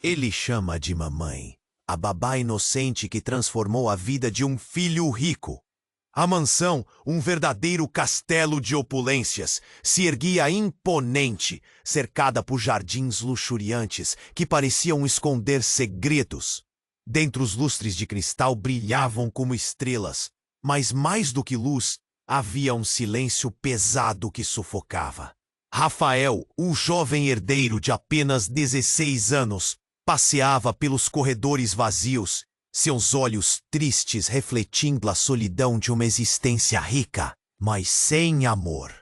Ele chama de mamãe a babá inocente que transformou a vida de um filho rico. A mansão, um verdadeiro castelo de opulências, se erguia imponente, cercada por jardins luxuriantes que pareciam esconder segredos. Dentro os lustres de cristal brilhavam como estrelas, mas mais do que luz, havia um silêncio pesado que sufocava. Rafael, o jovem herdeiro de apenas 16 anos, passeava pelos corredores vazios, seus olhos tristes refletindo a solidão de uma existência rica, mas sem amor.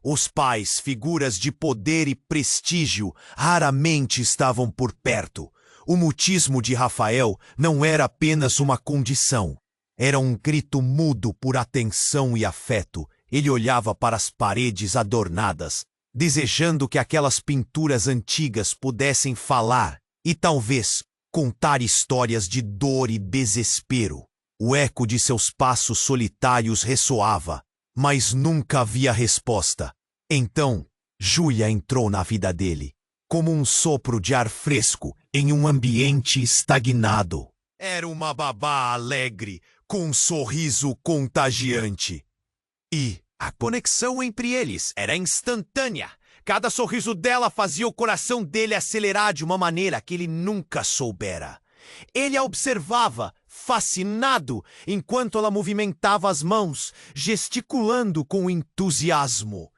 Os pais, figuras de poder e prestígio, raramente estavam por perto. O mutismo de Rafael não era apenas uma condição. Era um grito mudo por atenção e afeto. Ele olhava para as paredes adornadas, desejando que aquelas pinturas antigas pudessem falar e talvez contar histórias de dor e desespero. O eco de seus passos solitários ressoava, mas nunca havia resposta. Então, Júlia entrou na vida dele, como um sopro de ar fresco em um ambiente estagnado. Era uma babá alegre, com um sorriso contagiante. E a conexão entre eles era instantânea. Cada sorriso dela fazia o coração dele acelerar de uma maneira que ele nunca soubera. Ele a observava, fascinado, enquanto ela movimentava as mãos, gesticulando com entusiasmo.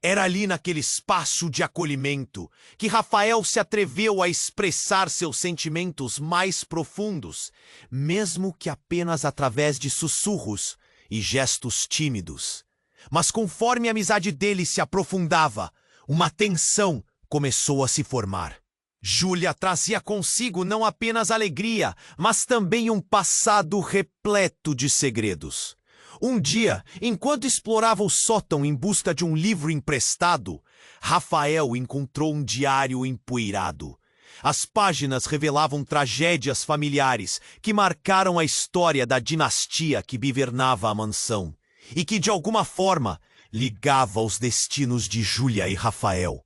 Era ali naquele espaço de acolhimento que Rafael se atreveu a expressar seus sentimentos mais profundos, mesmo que apenas através de sussurros e gestos tímidos. Mas conforme a amizade dele se aprofundava, uma tensão começou a se formar. Júlia trazia consigo não apenas alegria, mas também um passado repleto de segredos. Um dia, enquanto explorava o sótão em busca de um livro emprestado, Rafael encontrou um diário empoeirado. As páginas revelavam tragédias familiares que marcaram a história da dinastia que governava a mansão e que, de alguma forma, ligava os destinos de Júlia e Rafael.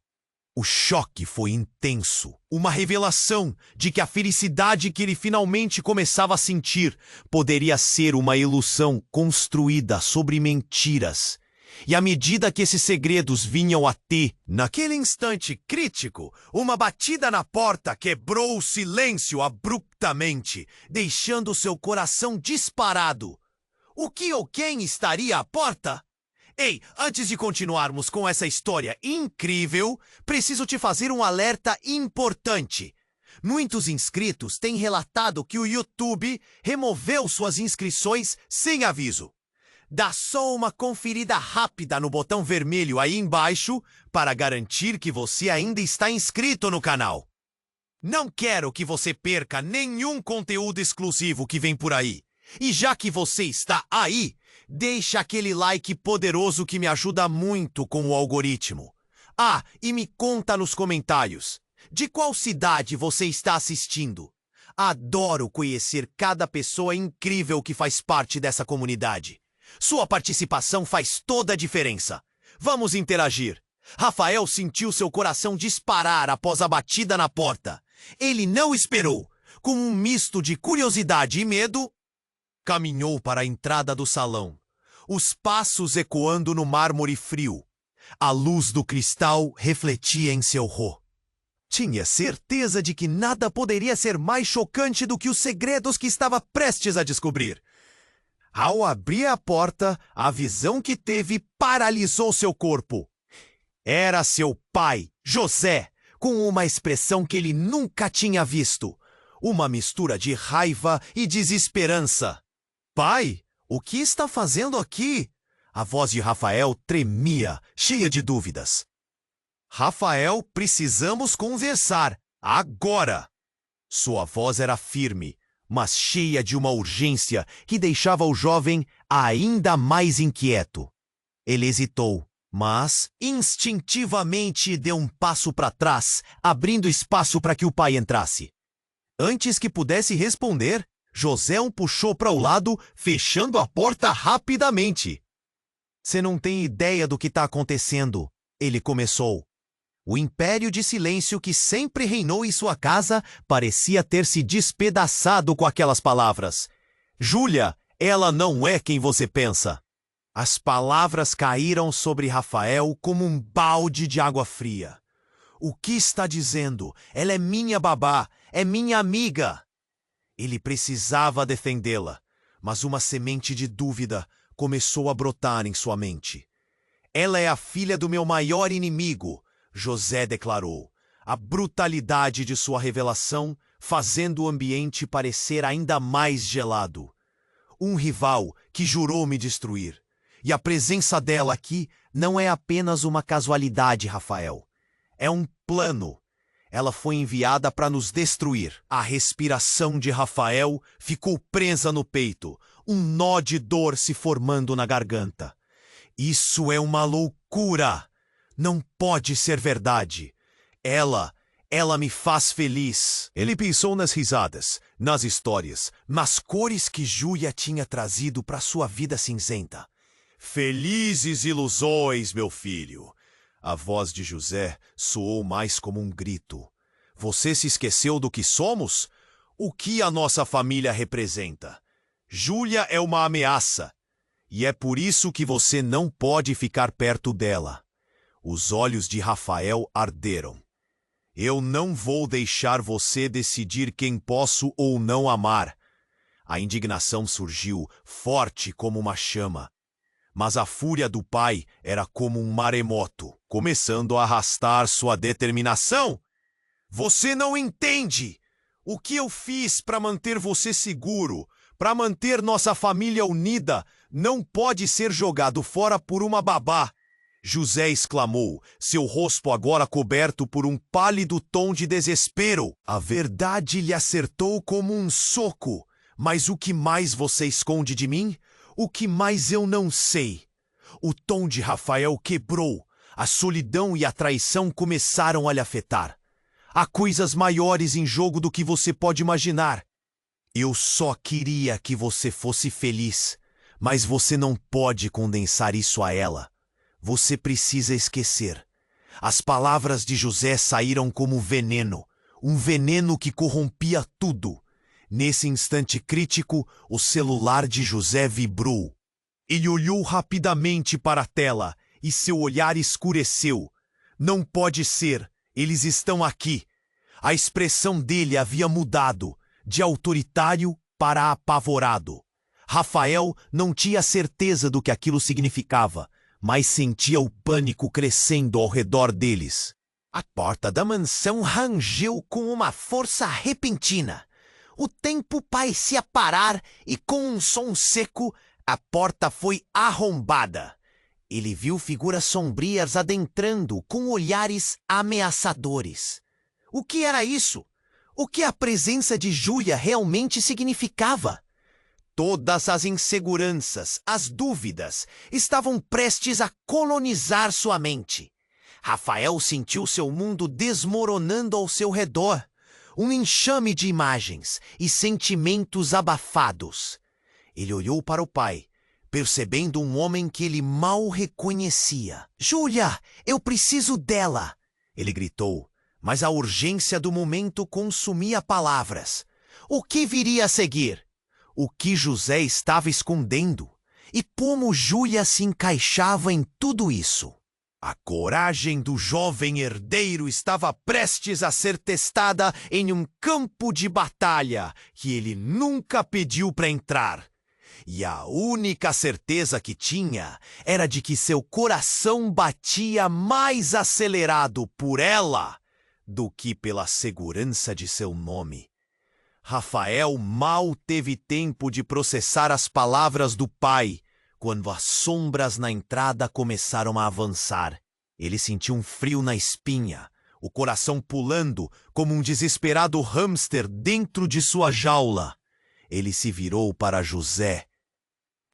O choque foi intenso, uma revelação de que a felicidade que ele finalmente começava a sentir poderia ser uma ilusão construída sobre mentiras. E à medida que esses segredos vinham a ter, naquele instante crítico, uma batida na porta quebrou o silêncio abruptamente, deixando seu coração disparado. O que ou quem estaria à porta? Ei, antes de continuarmos com essa história incrível, preciso te fazer um alerta importante. Muitos inscritos têm relatado que o YouTube removeu suas inscrições sem aviso. Dá só uma conferida rápida no botão vermelho aí embaixo para garantir que você ainda está inscrito no canal. Não quero que você perca nenhum conteúdo exclusivo que vem por aí. E já que você está aí, deixa aquele like poderoso que me ajuda muito com o algoritmo. Ah, e me conta nos comentários, de qual cidade você está assistindo? Adoro conhecer cada pessoa incrível que faz parte dessa comunidade. Sua participação faz toda a diferença. Vamos interagir. Rafael sentiu seu coração disparar após a batida na porta. Ele não esperou. Com um misto de curiosidade e medo, caminhou para a entrada do salão, os passos ecoando no mármore frio. A luz do cristal refletia em seu rosto. Tinha certeza de que nada poderia ser mais chocante do que os segredos que estava prestes a descobrir. Ao abrir a porta, a visão que teve paralisou seu corpo. Era seu pai, José, com uma expressão que ele nunca tinha visto. Uma mistura de raiva e desesperança. Pai, o que está fazendo aqui? A voz de Rafael tremia, cheia de dúvidas. Rafael, precisamos conversar, agora! Sua voz era firme, mas cheia de uma urgência que deixava o jovem ainda mais inquieto. Ele hesitou, mas instintivamente deu um passo para trás, abrindo espaço para que o pai entrasse. Antes que pudesse responder, José o puxou para o lado, fechando a porta rapidamente. Você não tem ideia do que está acontecendo, ele começou. O império de silêncio que sempre reinou em sua casa parecia ter se despedaçado com aquelas palavras. Júlia, ela não é quem você pensa. As palavras caíram sobre Rafael como um balde de água fria. O que está dizendo? Ela é minha babá, é minha amiga. Ele precisava defendê-la, mas uma semente de dúvida começou a brotar em sua mente. Ela é a filha do meu maior inimigo, José declarou, a brutalidade de sua revelação fazendo o ambiente parecer ainda mais gelado. Um rival que jurou me destruir. E a presença dela aqui não é apenas uma casualidade, Rafael. É um plano. Ela foi enviada para nos destruir. A respiração de Rafael ficou presa no peito, um nó de dor se formando na garganta. Isso é uma loucura! Não pode ser verdade. Ela me faz feliz. Ele pensou nas risadas, nas histórias, nas cores que Júlia tinha trazido para sua vida cinzenta. Felizes ilusões, meu filho. A voz de José soou mais como um grito. Você se esqueceu do que somos? O que a nossa família representa? Júlia é uma ameaça. E é por isso que você não pode ficar perto dela. Os olhos de Rafael arderam. Eu não vou deixar você decidir quem posso ou não amar. A indignação surgiu, forte como uma chama. Mas a fúria do pai era como um maremoto, começando a arrastar sua determinação. Você não entende! O que eu fiz para manter você seguro, para manter nossa família unida, não pode ser jogado fora por uma babá. José exclamou, seu rosto agora coberto por um pálido tom de desespero. A verdade lhe acertou como um soco. Mas o que mais você esconde de mim? O que mais eu não sei? O tom de Rafael quebrou. A solidão e a traição começaram a lhe afetar. Há coisas maiores em jogo do que você pode imaginar. Eu só queria que você fosse feliz, mas você não pode condensar isso a ela. Você precisa esquecer. As palavras de José saíram como veneno, um veneno que corrompia tudo. Nesse instante crítico, o celular de José vibrou. Ele olhou rapidamente para a tela e seu olhar escureceu. Não pode ser, eles estão aqui. A expressão dele havia mudado, de autoritário para apavorado. Rafael não tinha certeza do que aquilo significava, mas sentia o pânico crescendo ao redor deles. A porta da mansão rangeu com uma força repentina. O tempo parecia parar e, com um som seco, a porta foi arrombada. Ele viu figuras sombrias adentrando com olhares ameaçadores. O que era isso? O que a presença de Júlia realmente significava? Todas as inseguranças, as dúvidas, estavam prestes a colonizar sua mente. Rafael sentiu seu mundo desmoronando ao seu redor. Um enxame de imagens e sentimentos abafados. Ele olhou para o pai, percebendo um homem que ele mal reconhecia. Júlia, eu preciso dela! Ele gritou, mas a urgência do momento consumia palavras. O que viria a seguir? O que José estava escondendo? E como Júlia se encaixava em tudo isso? A coragem do jovem herdeiro estava prestes a ser testada em um campo de batalha que ele nunca pediu para entrar. E a única certeza que tinha era de que seu coração batia mais acelerado por ela do que pela segurança de seu nome. Rafael mal teve tempo de processar as palavras do pai quando as sombras na entrada começaram a avançar. Ele sentiu um frio na espinha, o coração pulando como um desesperado hamster dentro de sua jaula. Ele se virou para José,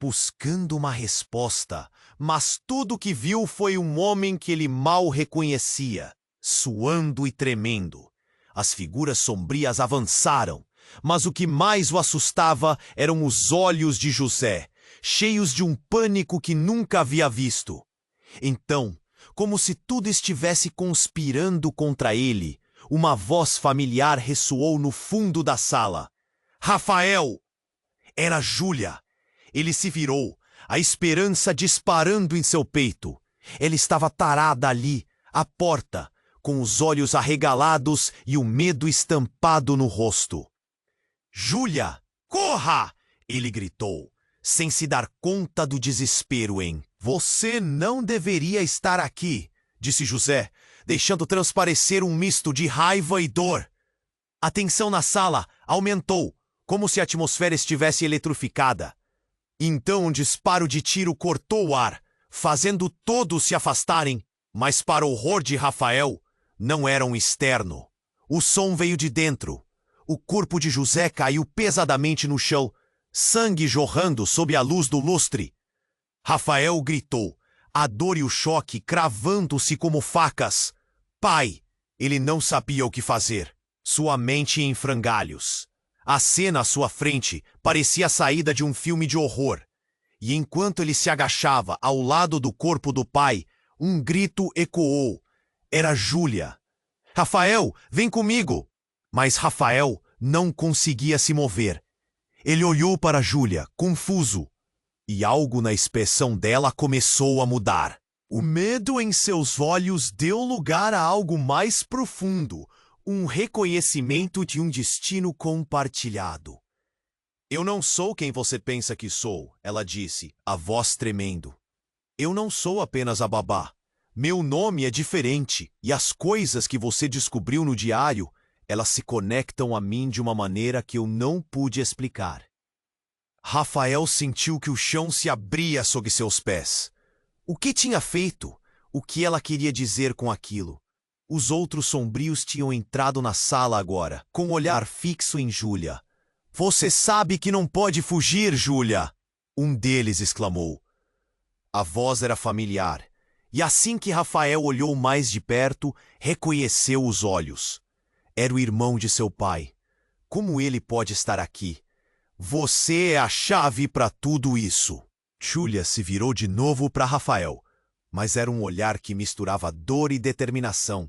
buscando uma resposta, mas tudo que viu foi um homem que ele mal reconhecia, suando e tremendo. As figuras sombrias avançaram, mas o que mais o assustava eram os olhos de José, cheios de um pânico que nunca havia visto. Então, como se tudo estivesse conspirando contra ele. Uma voz familiar ressoou no fundo da sala. Rafael! Era Júlia. Ele se virou, a esperança disparando em seu peito. Ela estava tarada ali, à porta, com os olhos arregalados e o medo estampado no rosto. Júlia, corra! Ele gritou, sem se dar conta do desespero em Você não deveria estar aqui, disse José, deixando transparecer um misto de raiva e dor. A tensão na sala aumentou, como se a atmosfera estivesse eletrificada. Então um disparo de tiro cortou o ar, fazendo todos se afastarem, mas para o horror de Rafael, não era um externo. O som veio de dentro. O corpo de José caiu pesadamente no chão, sangue jorrando sob a luz do lustre. Rafael gritou, a dor e o choque cravando-se como facas. Pai! Ele não sabia o que fazer. Sua mente em frangalhos. A cena à sua frente parecia a saída de um filme de horror. E enquanto ele se agachava ao lado do corpo do pai, um grito ecoou. Era Júlia. Rafael, vem comigo! Mas Rafael não conseguia se mover. Ele olhou para Júlia, confuso. E algo na expressão dela começou a mudar. O medo em seus olhos deu lugar a algo mais profundo. Um reconhecimento de um destino compartilhado. Eu não sou quem você pensa que sou, ela disse, a voz tremendo. Eu não sou apenas a babá. Meu nome é diferente, e as coisas que você descobriu no diário, elas se conectam a mim de uma maneira que eu não pude explicar. Rafael sentiu que o chão se abria sob seus pés. O que tinha feito? O que ela queria dizer com aquilo? Os outros sombrios tinham entrado na sala agora, com o olhar fixo em Júlia. Você sabe que não pode fugir, Júlia! Um deles exclamou. A voz era familiar, e assim que Rafael olhou mais de perto, reconheceu os olhos. Era o irmão de seu pai. Como ele pode estar aqui? Você é a chave para tudo isso. Júlia se virou de novo para Rafael, mas era um olhar que misturava dor e determinação.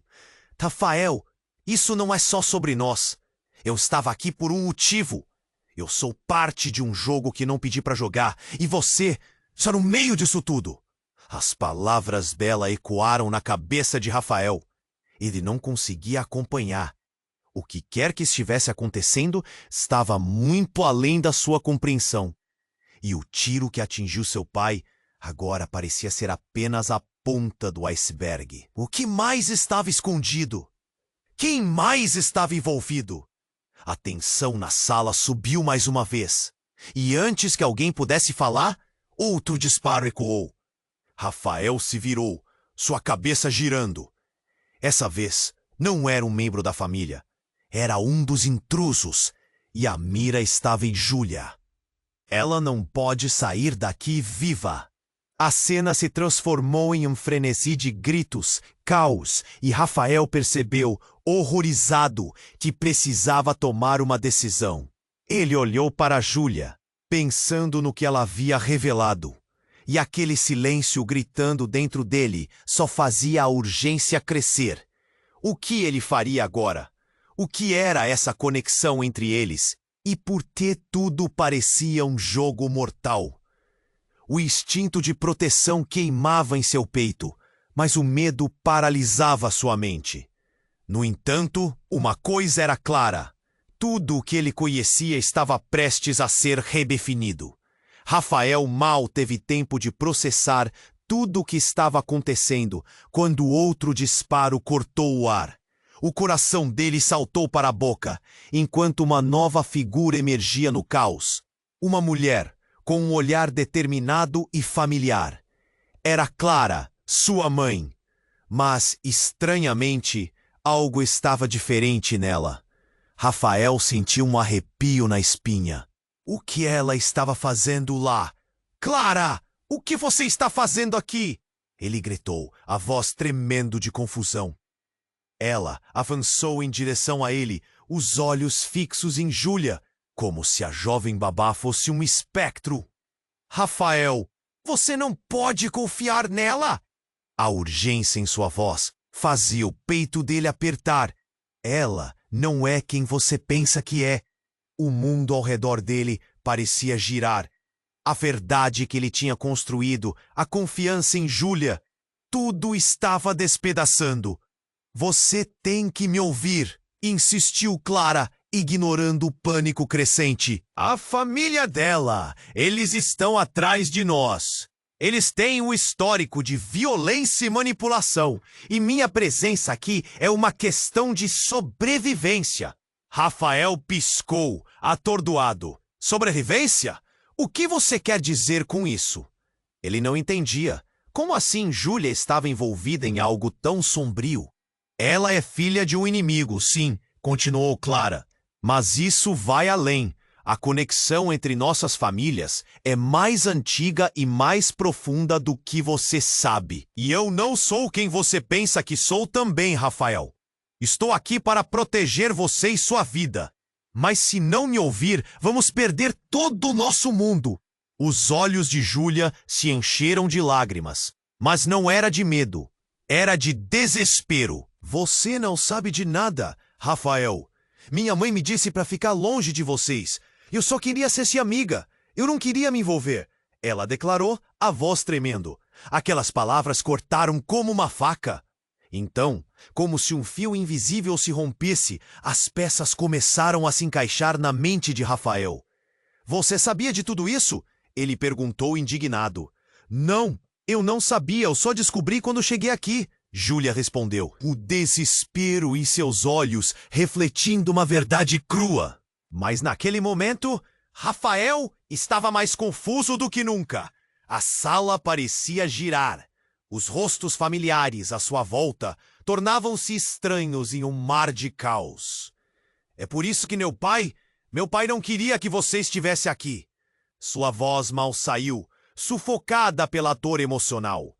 Rafael, isso não é só sobre nós. Eu estava aqui por um motivo. Eu sou parte de um jogo que não pedi para jogar, e você está no meio disso tudo. As palavras dela ecoaram na cabeça de Rafael. Ele não conseguia acompanhar. O que quer que estivesse acontecendo estava muito além da sua compreensão. E o tiro que atingiu seu pai agora parecia ser apenas a ponta do iceberg. O que mais estava escondido? Quem mais estava envolvido? A tensão na sala subiu mais uma vez. E antes que alguém pudesse falar, outro disparo ecoou. Rafael se virou, sua cabeça girando. Essa vez, não era um membro da família. Era um dos intrusos. E a mira estava em Júlia. Ela não pode sair daqui viva. A cena se transformou em um frenesi de gritos, caos, e Rafael percebeu, horrorizado, que precisava tomar uma decisão. Ele olhou para Júlia, pensando no que ela havia revelado. E aquele silêncio gritando dentro dele só fazia a urgência crescer. O que ele faria agora? O que era essa conexão entre eles? E por que tudo parecia um jogo mortal? O instinto de proteção queimava em seu peito, mas o medo paralisava sua mente. No entanto, uma coisa era clara. Tudo o que ele conhecia estava prestes a ser redefinido. Rafael mal teve tempo de processar tudo o que estava acontecendo quando outro disparo cortou o ar. O coração dele saltou para a boca, enquanto uma nova figura emergia no caos. Uma mulher, com um olhar determinado e familiar. Era Clara, sua mãe. Mas, estranhamente, algo estava diferente nela. Rafael sentiu um arrepio na espinha. O que ela estava fazendo lá? Clara! O que você está fazendo aqui? Ele gritou, a voz tremendo de confusão. Ela avançou em direção a ele, os olhos fixos em Júlia, como se a jovem babá fosse um espectro. Rafael, você não pode confiar nela! A urgência em sua voz fazia o peito dele apertar. Ela não é quem você pensa que é. O mundo ao redor dele parecia girar. A verdade que ele tinha construído, a confiança em Júlia, tudo estava despedaçando. Você tem que me ouvir, insistiu Clara, ignorando o pânico crescente. A família dela, eles estão atrás de nós. Eles têm um histórico de violência e manipulação, e minha presença aqui é uma questão de sobrevivência. Rafael piscou, atordoado. Sobrevivência? O que você quer dizer com isso? Ele não entendia. Como assim Júlia estava envolvida em algo tão sombrio? Ela é filha de um inimigo, sim, continuou Clara. Mas isso vai além. A conexão entre nossas famílias é mais antiga e mais profunda do que você sabe. E eu não sou quem você pensa que sou também, Rafael. Estou aqui para proteger você e sua vida. Mas se não me ouvir, vamos perder todo o nosso mundo. Os olhos de Júlia se encheram de lágrimas. Mas não era de medo. Era de desespero. Você não sabe de nada, Rafael. Minha mãe me disse para ficar longe de vocês. Eu só queria ser sua amiga. Eu não queria me envolver. Ela declarou, a voz tremendo. Aquelas palavras cortaram como uma faca. Então, como se um fio invisível se rompesse, as peças começaram a se encaixar na mente de Rafael. Você sabia de tudo isso? Ele perguntou indignado. Não, eu não sabia, eu só descobri quando cheguei aqui. Júlia respondeu, o desespero em seus olhos refletindo uma verdade crua. Mas naquele momento, Rafael estava mais confuso do que nunca. A sala parecia girar. Os rostos familiares à sua volta tornavam-se estranhos em um mar de caos. É por isso que meu pai não queria que você estivesse aqui. Sua voz mal saiu, sufocada pela dor emocional.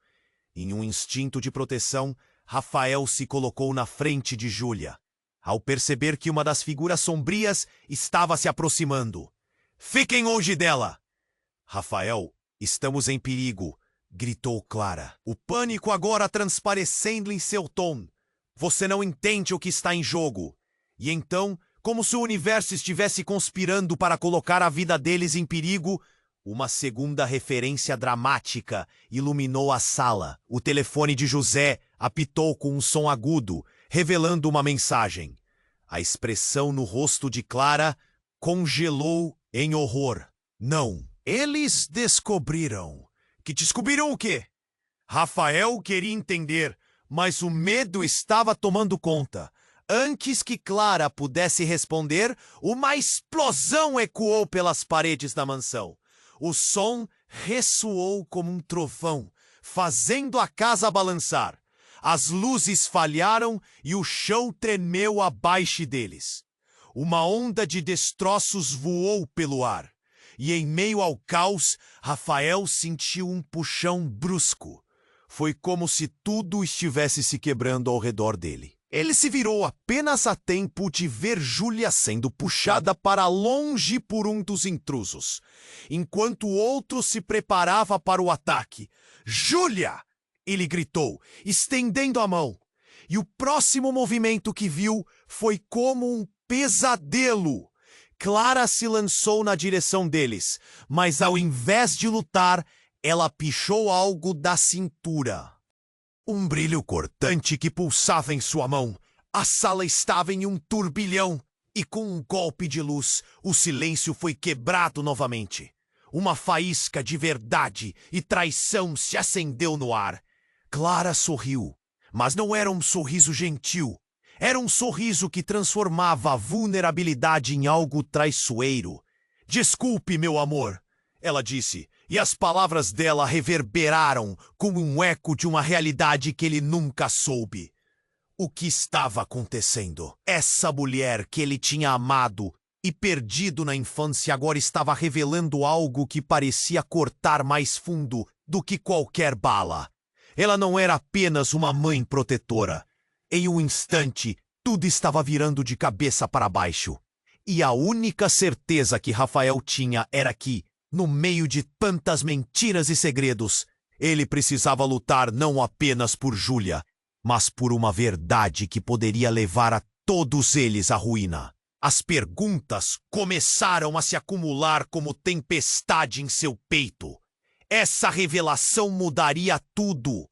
Em um instinto de proteção, Rafael se colocou na frente de Júlia, ao perceber que uma das figuras sombrias estava se aproximando. Fiquem longe dela! Rafael, estamos em perigo, gritou Clara, o pânico agora transparecendo em seu tom. Você não entende o que está em jogo. E então, como se o universo estivesse conspirando para colocar a vida deles em perigo, uma segunda referência dramática iluminou a sala. O telefone de José apitou com um som agudo, revelando uma mensagem. A expressão no rosto de Clara congelou em horror. Não, eles descobriram. Que descobriram o quê? Rafael queria entender, mas o medo estava tomando conta. Antes que Clara pudesse responder, uma explosão ecoou pelas paredes da mansão. O som ressoou como um trovão, fazendo a casa balançar. As luzes falharam e o chão tremeu abaixo deles. Uma onda de destroços voou pelo ar. E em meio ao caos, Rafael sentiu um puxão brusco. Foi como se tudo estivesse se quebrando ao redor dele. Ele se virou apenas a tempo de ver Júlia sendo puxada para longe por um dos intrusos, enquanto o outro se preparava para o ataque. Júlia! Ele gritou, estendendo a mão. E o próximo movimento que viu foi como um pesadelo. Clara se lançou na direção deles, mas ao invés de lutar, ela pichou algo da cintura. Um brilho cortante que pulsava em sua mão. A sala estava em um turbilhão, e com um golpe de luz, o silêncio foi quebrado novamente. Uma faísca de verdade e traição se acendeu no ar. Clara sorriu, mas não era um sorriso gentil. Era um sorriso que transformava a vulnerabilidade em algo traiçoeiro. Desculpe, meu amor, ela disse, e as palavras dela reverberaram como um eco de uma realidade que ele nunca soube. O que estava acontecendo? Essa mulher que ele tinha amado e perdido na infância agora estava revelando algo que parecia cortar mais fundo do que qualquer bala. Ela não era apenas uma mãe protetora. Em um instante, tudo estava virando de cabeça para baixo. E a única certeza que Rafael tinha era que, no meio de tantas mentiras e segredos, Ele precisava lutar não apenas por Júlia, mas por uma verdade que poderia levar a todos eles à ruína. As perguntas começaram a se acumular como tempestade em seu peito. Essa revelação mudaria tudo.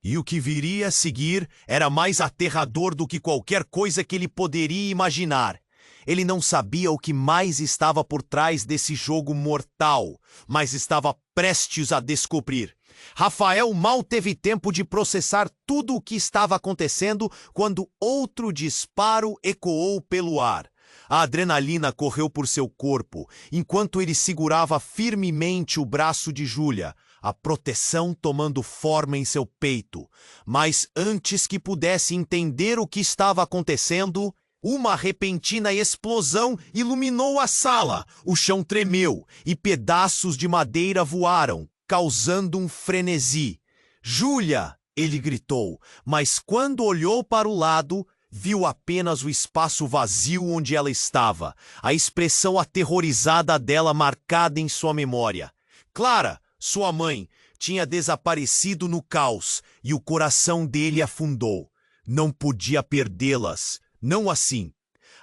E o que viria a seguir era mais aterrador do que qualquer coisa que ele poderia imaginar. Ele não sabia o que mais estava por trás desse jogo mortal, mas estava prestes a descobrir. Rafael mal teve tempo de processar tudo o que estava acontecendo quando outro disparo ecoou pelo ar. A adrenalina correu por seu corpo, enquanto ele segurava firmemente o braço de Júlia, a proteção tomando forma em seu peito. Mas antes que pudesse entender o que estava acontecendo, uma repentina explosão iluminou a sala. O chão tremeu e pedaços de madeira voaram, causando um frenesi. "Júlia!" ele gritou, mas quando olhou para o lado, viu apenas o espaço vazio onde ela estava, a expressão aterrorizada dela marcada em sua memória. Clara, sua mãe, tinha desaparecido no caos e o coração dele afundou. Não podia perdê-las, não assim.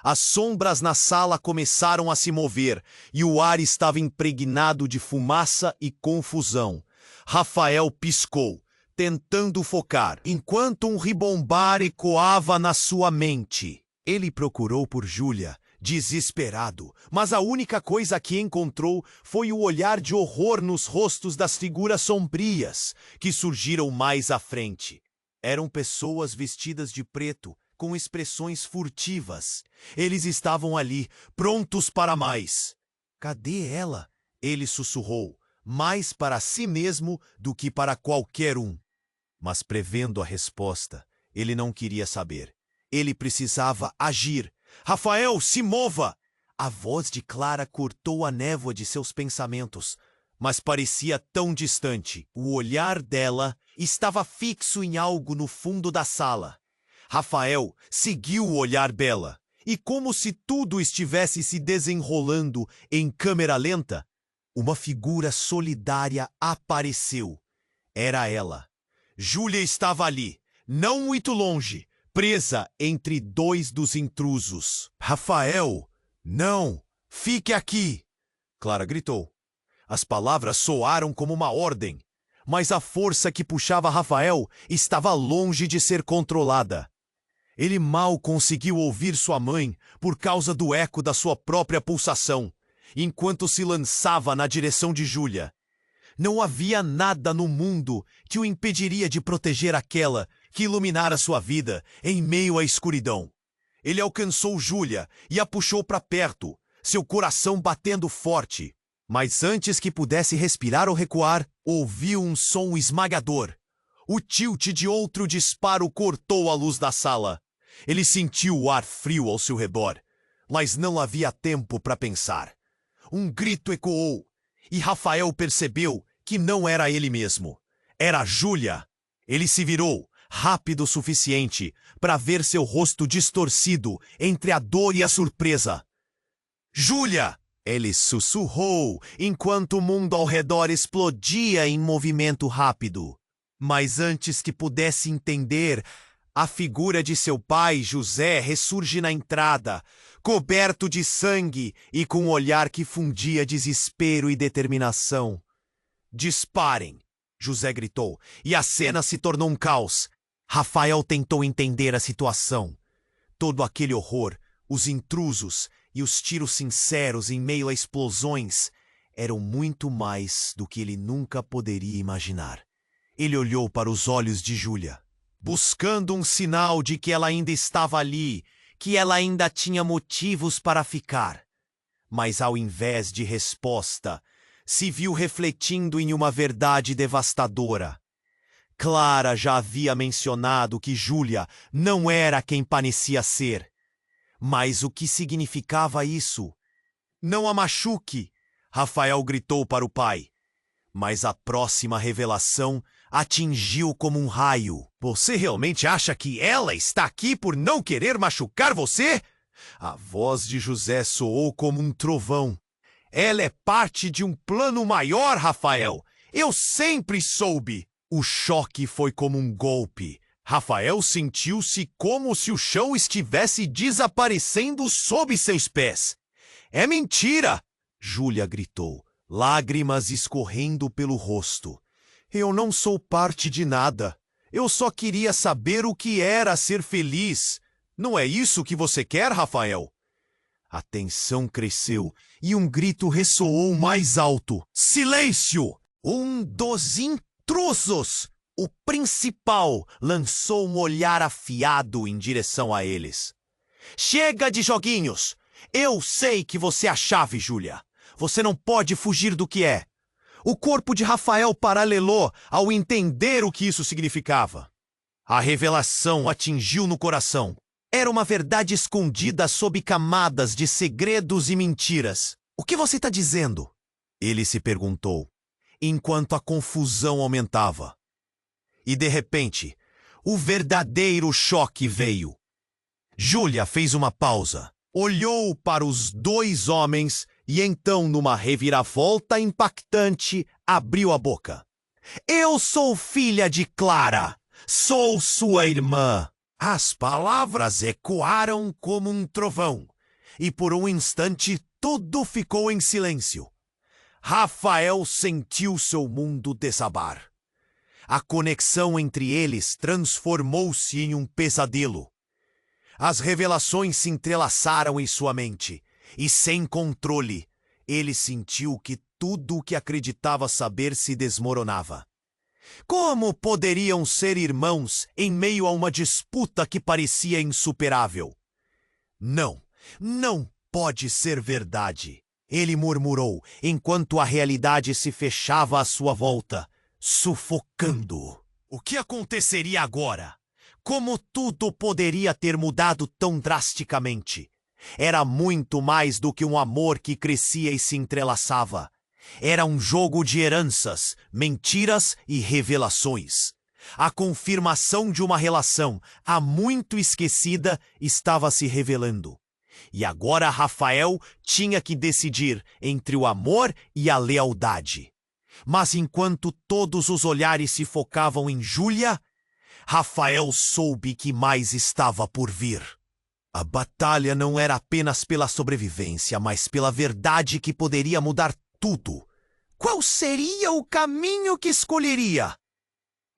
As sombras na sala começaram a se mover e o ar estava impregnado de fumaça e confusão. Rafael piscou, tentando focar, enquanto um ribombar ecoava na sua mente. Ele procurou por Júlia, desesperado, mas a única coisa que encontrou foi o olhar de horror nos rostos das figuras sombrias que surgiram mais à frente. Eram pessoas vestidas de preto, com expressões furtivas. Eles estavam ali, prontos para mais. "Cadê ela?" ele sussurrou, mais para si mesmo do que para qualquer um. Mas prevendo a resposta, ele não queria saber. Ele precisava agir. "Rafael, se mova!" A voz de Clara cortou a névoa de seus pensamentos, mas parecia tão distante. O olhar dela estava fixo em algo no fundo da sala. Rafael seguiu o olhar dela, e como se tudo estivesse se desenrolando em câmera lenta, uma figura solidária apareceu. Era ela. Júlia estava ali, não muito longe, presa entre dois dos intrusos. "Rafael, não! Fique aqui!" Clara gritou. As palavras soaram como uma ordem, mas a força que puxava Rafael estava longe de ser controlada. Ele mal conseguiu ouvir sua mãe por causa do eco da sua própria pulsação, enquanto se lançava na direção de Júlia. Não havia nada no mundo que o impediria de proteger aquela que iluminara sua vida em meio à escuridão. Ele alcançou Júlia e a puxou para perto, seu coração batendo forte. Mas antes que pudesse respirar ou recuar, ouviu um som esmagador. O tilt de outro disparo cortou a luz da sala. Ele sentiu o ar frio ao seu redor, mas não havia tempo para pensar. Um grito ecoou, e Rafael percebeu que não era ele mesmo. Era Júlia. Ele se virou, rápido o suficiente para ver seu rosto distorcido entre a dor e a surpresa. "Júlia!" ele sussurrou, enquanto o mundo ao redor explodia em movimento rápido. Mas antes que pudesse entender, a figura de seu pai, José, ressurge na entrada, coberto de sangue e com um olhar que fundia desespero e determinação. "Disparem!" José gritou, e a cena se tornou um caos. Rafael tentou entender a situação. Todo aquele horror, os intrusos e os tiros sinceros em meio a explosões eram muito mais do que ele nunca poderia imaginar. Ele olhou para os olhos de Júlia, buscando um sinal de que ela ainda estava ali, que ela ainda tinha motivos para ficar. Mas ao invés de resposta, se viu refletindo em uma verdade devastadora. Clara já havia mencionado que Júlia não era quem parecia ser. Mas o que significava isso? "Não a machuque!" Rafael gritou para o pai. Mas a próxima revelação atingiu como um raio. "Você realmente acha que ela está aqui por não querer machucar você?" A voz de José soou como um trovão. "Ela é parte de um plano maior, Rafael. Eu sempre soube! O choque foi como um golpe. Rafael sentiu-se como se o chão estivesse desaparecendo sob seus pés. É mentira! Júlia gritou, lágrimas escorrendo pelo rosto. Eu não sou parte de nada. Eu só queria saber o que era ser feliz. Não é isso que você quer, Rafael? A tensão cresceu e um grito ressoou mais alto. Silêncio! Um dos intrusos! O principal lançou um olhar afiado em direção a eles. Chega de joguinhos! Eu sei que você é a chave, Júlia. Você não pode fugir do que é. O corpo de Rafael paralelou ao entender o que isso significava. A revelação atingiu no coração. Era uma verdade escondida sob camadas de segredos e mentiras. O que você está dizendo? Ele se perguntou, enquanto a confusão aumentava. E de repente, o verdadeiro choque veio. Júlia fez uma pausa, olhou para os dois homens e então, numa reviravolta impactante, abriu a boca. Eu sou filha de Clara. Sou sua irmã. As palavras ecoaram como um trovão, e por um instante tudo ficou em silêncio. Rafael sentiu seu mundo desabar. A conexão entre eles transformou-se em um pesadelo. As revelações se entrelaçaram em sua mente, e sem controle, ele sentiu que tudo o que acreditava saber se desmoronava. Como poderiam ser irmãos em meio a uma disputa que parecia insuperável? Não, não pode ser verdade, ele murmurou, enquanto a realidade se fechava à sua volta, sufocando. O que aconteceria agora? Como tudo poderia ter mudado tão drasticamente? Era muito mais do que um amor que crescia e se entrelaçava. Era um jogo de heranças, mentiras e revelações. A confirmação de uma relação há muito esquecida estava se revelando. E agora Rafael tinha que decidir entre o amor e a lealdade. Mas enquanto todos os olhares se focavam em Júlia, Rafael soube que mais estava por vir. A batalha não era apenas pela sobrevivência, mas pela verdade que poderia mudar tudo. Qual seria o caminho que escolheria?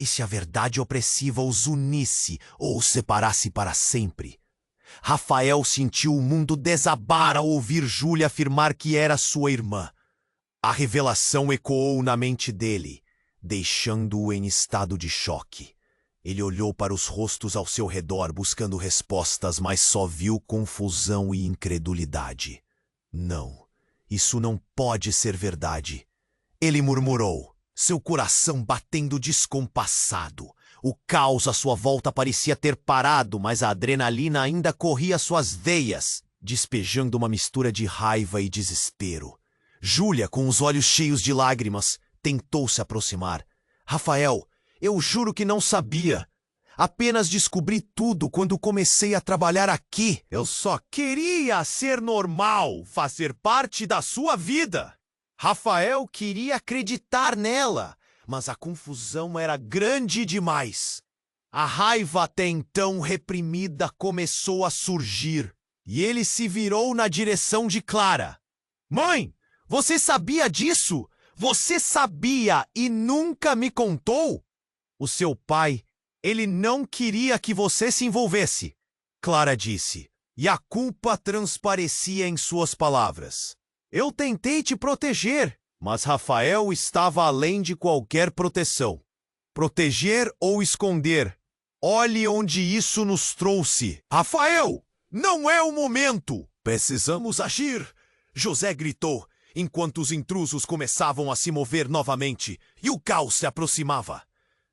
E se a verdade opressiva os unisse ou os separasse para sempre? Rafael sentiu o mundo desabar ao ouvir Júlia afirmar que era sua irmã. A revelação ecoou na mente dele, deixando-o em estado de choque. Ele olhou para os rostos ao seu redor buscando respostas, mas só viu confusão e incredulidade. Não, isso não pode ser verdade. Ele murmurou, seu coração batendo descompassado. O caos à sua volta parecia ter parado, mas a adrenalina ainda corria suas veias, despejando uma mistura de raiva e desespero. Júlia, com os olhos cheios de lágrimas, tentou se aproximar. Rafael, eu juro que não sabia. Apenas descobri tudo quando comecei a trabalhar aqui. Eu só queria ser normal, fazer parte da sua vida. Rafael queria acreditar nela, mas a confusão era grande demais. A raiva até então reprimida começou a surgir, e ele se virou na direção de Clara. Mãe, você sabia disso? Você sabia e nunca me contou? O seu pai, ele não queria que você se envolvesse, Clara disse, e a culpa transparecia em suas palavras. Eu tentei te proteger, mas Rafael estava além de qualquer proteção. Proteger ou esconder? Olhe onde isso nos trouxe. Rafael, não é o momento! Precisamos agir! José gritou, enquanto os intrusos começavam a se mover novamente e o caos se aproximava.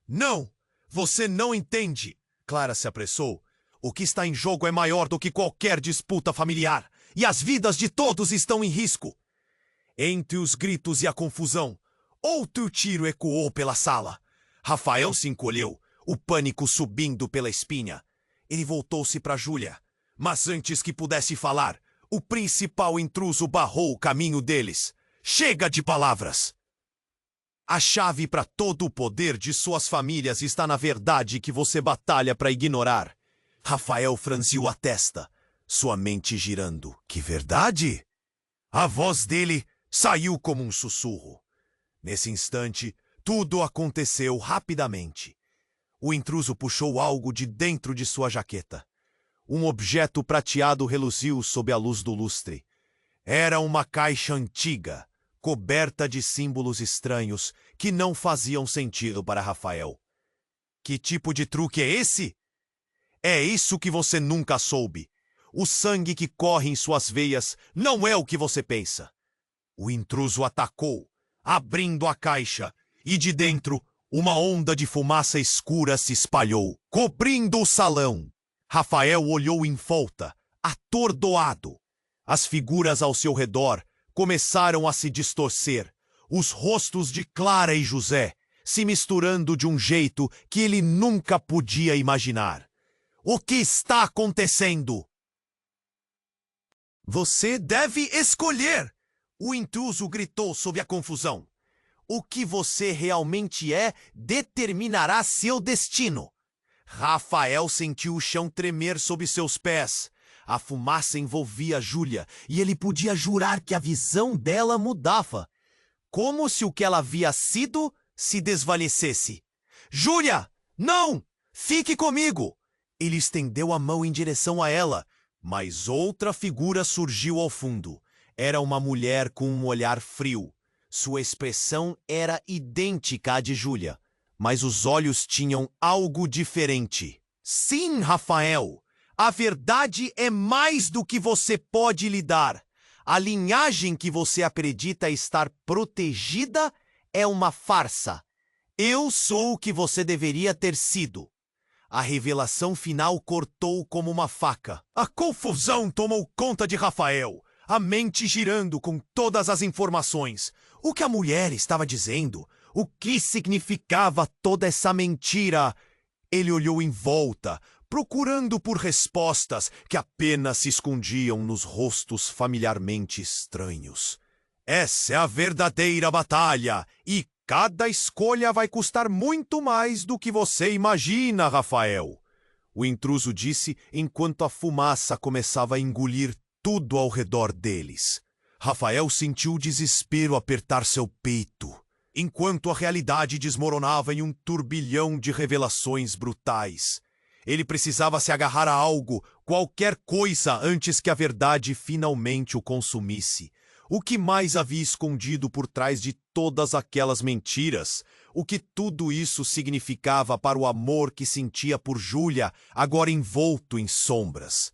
Não! Você não entende! Clara se apressou. O que está em jogo é maior do que qualquer disputa familiar, e as vidas de todos estão em risco. Entre os gritos e a confusão, outro tiro ecoou pela sala. Rafael se encolheu, o pânico subindo pela espinha. Ele voltou-se para Júlia, mas antes que pudesse falar, o principal intruso barrou o caminho deles. Chega de palavras! A chave para todo o poder de suas famílias está na verdade que você batalha para ignorar. Rafael franziu a testa, sua mente girando. Que verdade? A voz dele saiu como um sussurro. Nesse instante, tudo aconteceu rapidamente. O intruso puxou algo de dentro de sua jaqueta. Um objeto prateado reluziu sob a luz do lustre. Era uma caixa antiga, coberta de símbolos estranhos que não faziam sentido para Rafael. Que tipo de truque é esse? É isso que você nunca soube. O sangue que corre em suas veias não é o que você pensa. O intruso atacou, abrindo a caixa, e de dentro, uma onda de fumaça escura se espalhou, cobrindo o salão. Rafael olhou em volta, atordoado. As figuras ao seu redor começaram a se distorcer, os rostos de Clara e José se misturando de um jeito que ele nunca podia imaginar. O que está acontecendo? Você deve escolher! O intruso gritou sob a confusão. O que você realmente é determinará seu destino. Rafael sentiu o chão tremer sob seus pés. A fumaça envolvia Júlia e ele podia jurar que a visão dela mudava. Como se o que ela havia sido se desvanecesse. Júlia! Não! Fique comigo! Ele estendeu a mão em direção a ela, mas outra figura surgiu ao fundo. Era uma mulher com um olhar frio. Sua expressão era idêntica à de Júlia, mas os olhos tinham algo diferente. Sim, Rafael! A verdade é mais do que você pode lhe dar. A linhagem que você acredita estar protegida é uma farsa. Eu sou o que você deveria ter sido. A revelação final cortou como uma faca. A confusão tomou conta de Rafael, a mente girando com todas as informações. O que a mulher estava dizendo? O que significava toda essa mentira? Ele olhou em volta, procurando por respostas que apenas se escondiam nos rostos familiarmente estranhos. Essa é a verdadeira batalha, e cada escolha vai custar muito mais do que você imagina, Rafael. O intruso disse enquanto a fumaça começava a engolir tudo ao redor deles. Rafael sentiu o desespero apertar seu peito, enquanto a realidade desmoronava em um turbilhão de revelações brutais. Ele precisava se agarrar a algo, qualquer coisa, antes que a verdade finalmente o consumisse. O que mais havia escondido por trás de todas aquelas mentiras? O que tudo isso significava para o amor que sentia por Júlia, agora envolto em sombras?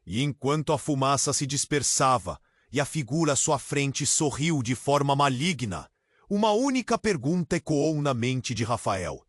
E enquanto a fumaça se dispersava e a figura à sua frente sorriu de forma maligna, uma única pergunta ecoou na mente de Rafael.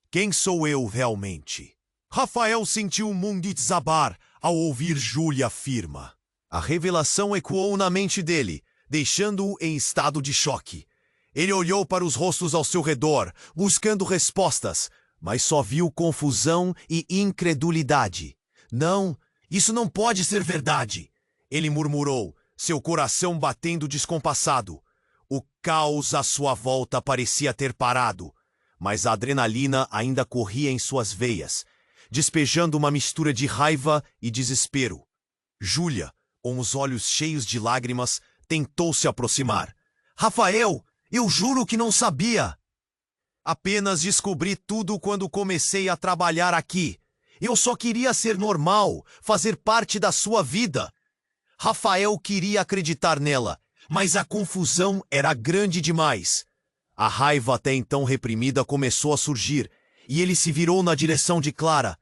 Quem sou eu realmente? Rafael sentiu o mundo desabar ao ouvir Júlia afirma. A revelação ecoou na mente dele, deixando-o em estado de choque. Ele olhou para os rostos ao seu redor, buscando respostas, mas só viu confusão e incredulidade. Não, isso não pode ser verdade, ele murmurou, seu coração batendo descompassado. O caos à sua volta parecia ter parado, mas a adrenalina ainda corria em suas veias, despejando uma mistura de raiva e desespero. Júlia, com os olhos cheios de lágrimas, tentou se aproximar. Rafael, eu juro que não sabia. Apenas descobri tudo quando comecei a trabalhar aqui. Eu só queria ser normal, fazer parte da sua vida. Rafael queria acreditar nela, mas a confusão era grande demais. A raiva até então reprimida começou a surgir, e ele se virou na direção de Clara.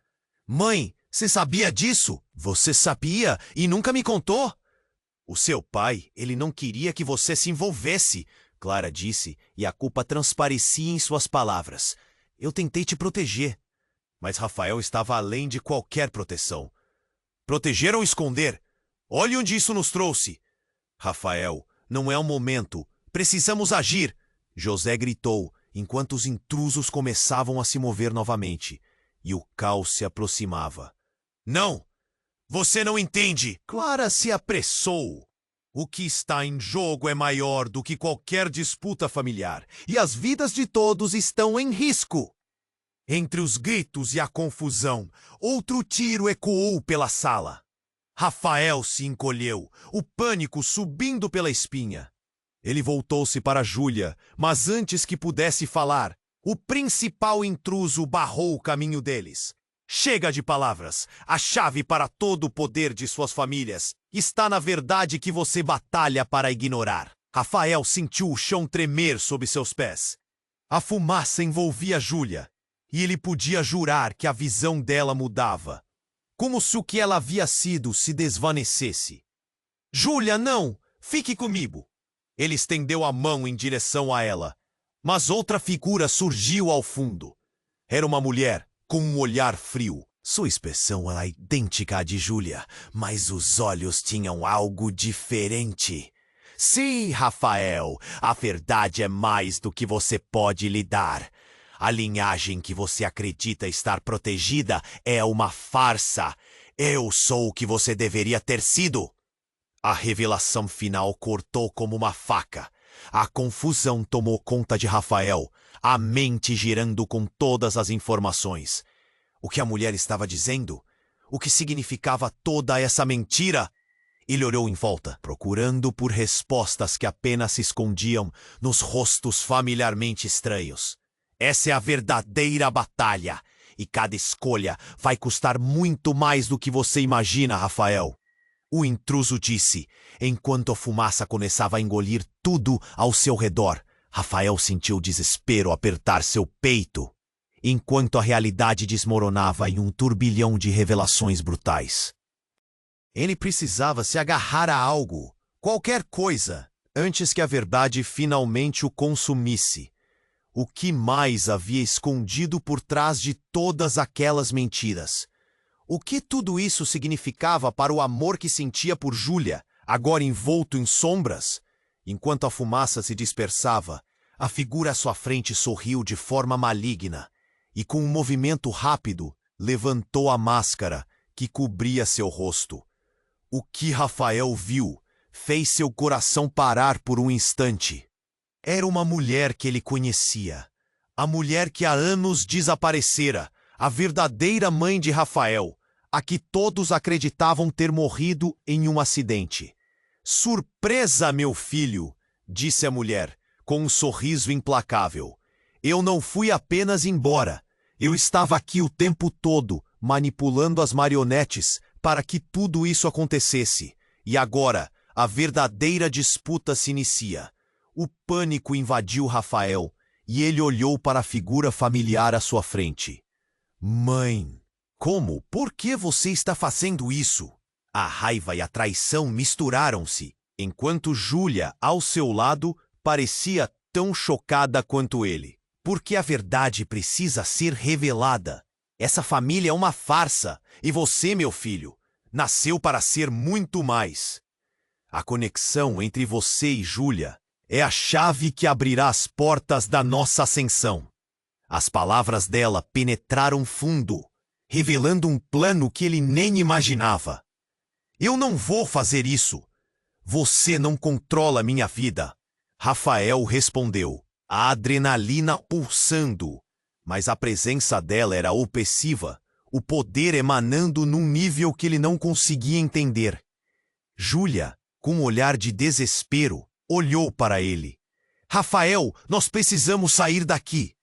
Mãe, você sabia disso? Você sabia e nunca me contou? O seu pai, ele não queria que você se envolvesse, Clara disse, e a culpa transparecia em suas palavras. Eu tentei te proteger. Mas Rafael estava além de qualquer proteção. Proteger ou esconder? Olhe onde isso nos trouxe. Rafael, não é o momento. Precisamos agir. José gritou, enquanto os intrusos começavam a se mover novamente, e o caos se aproximava. Não! Você não entende! Clara se apressou. O que está em jogo é maior do que qualquer disputa familiar, e as vidas de todos estão em risco. Entre os gritos e a confusão, outro tiro ecoou pela sala. Rafael se encolheu, o pânico subindo pela espinha. Ele voltou-se para Júlia, mas antes que pudesse falar, o principal intruso barrou o caminho deles. Chega de palavras. A chave para todo o poder de suas famílias está na verdade que você batalha para ignorar. Rafael sentiu o chão tremer sob seus pés. A fumaça envolvia Júlia, e ele podia jurar que a visão dela mudava, como se o que ela havia sido se desvanecesse. Júlia, não! Fique comigo! Ele estendeu a mão em direção a ela, mas outra figura surgiu ao fundo. Era uma mulher com um olhar frio. Sua expressão era idêntica à de Júlia, mas os olhos tinham algo diferente. Sim, Rafael, a verdade é mais do que você pode lhe dar. A linhagem que você acredita estar protegida é uma farsa. Eu sou o que você deveria ter sido. A revelação final cortou como uma faca. A confusão tomou conta de Rafael, a mente girando com todas as informações. O que a mulher estava dizendo? O que significava toda essa mentira? Ele olhou em volta, procurando por respostas que apenas se escondiam nos rostos familiarmente estranhos. Essa é a verdadeira batalha, e cada escolha vai custar muito mais do que você imagina, Rafael. O intruso disse, enquanto a fumaça começava a engolir tudo ao seu redor. Rafael sentiu o desespero apertar seu peito, enquanto a realidade desmoronava em um turbilhão de revelações brutais. Ele precisava se agarrar a algo, qualquer coisa, antes que a verdade finalmente o consumisse. O que mais havia escondido por trás de todas aquelas mentiras? O que tudo isso significava para o amor que sentia por Júlia, agora envolto em sombras? Enquanto a fumaça se dispersava, a figura à sua frente sorriu de forma maligna e, com um movimento rápido, levantou a máscara que cobria seu rosto. O que Rafael viu fez seu coração parar por um instante. Era uma mulher que ele conhecia. A mulher que há anos desaparecera, a verdadeira mãe de Rafael, a que todos acreditavam ter morrido em um acidente. Surpresa, meu filho, disse a mulher, com um sorriso implacável. Eu não fui apenas embora. Eu estava aqui o tempo todo, manipulando as marionetes para que tudo isso acontecesse. E agora, a verdadeira disputa se inicia. O pânico invadiu Rafael, e ele olhou para a figura familiar à sua frente. Mãe, como? Por que você está fazendo isso? A raiva e a traição misturaram-se, enquanto Júlia, ao seu lado, parecia tão chocada quanto ele. Porque a verdade precisa ser revelada. Essa família é uma farsa, e você, meu filho, nasceu para ser muito mais. A conexão entre você e Júlia é a chave que abrirá as portas da nossa ascensão. As palavras dela penetraram fundo, revelando um plano que ele nem imaginava. Eu não vou fazer isso. Você não controla minha vida. Rafael respondeu, a adrenalina pulsando, mas a presença dela era opressiva, o poder emanando num nível que ele não conseguia entender. Júlia, com um olhar de desespero, olhou para ele. Rafael, nós precisamos sair daqui.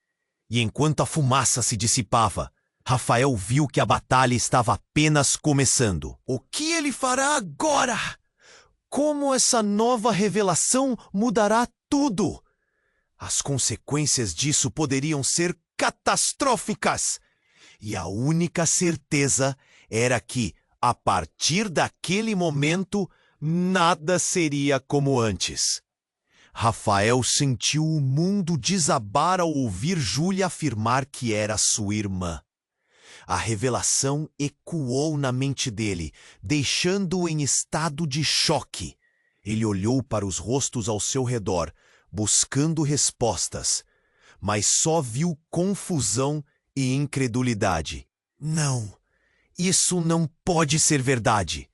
E enquanto a fumaça se dissipava, Rafael viu que a batalha estava apenas começando. O que ele fará agora? Como essa nova revelação mudará tudo? As consequências disso poderiam ser catastróficas. E a única certeza era que, a partir daquele momento, nada seria como antes. Rafael sentiu o mundo desabar ao ouvir Júlia afirmar que era sua irmã. A revelação ecoou na mente dele, deixando-o em estado de choque. Ele olhou para os rostos ao seu redor, buscando respostas, mas só viu confusão e incredulidade. Não, isso não pode ser verdade.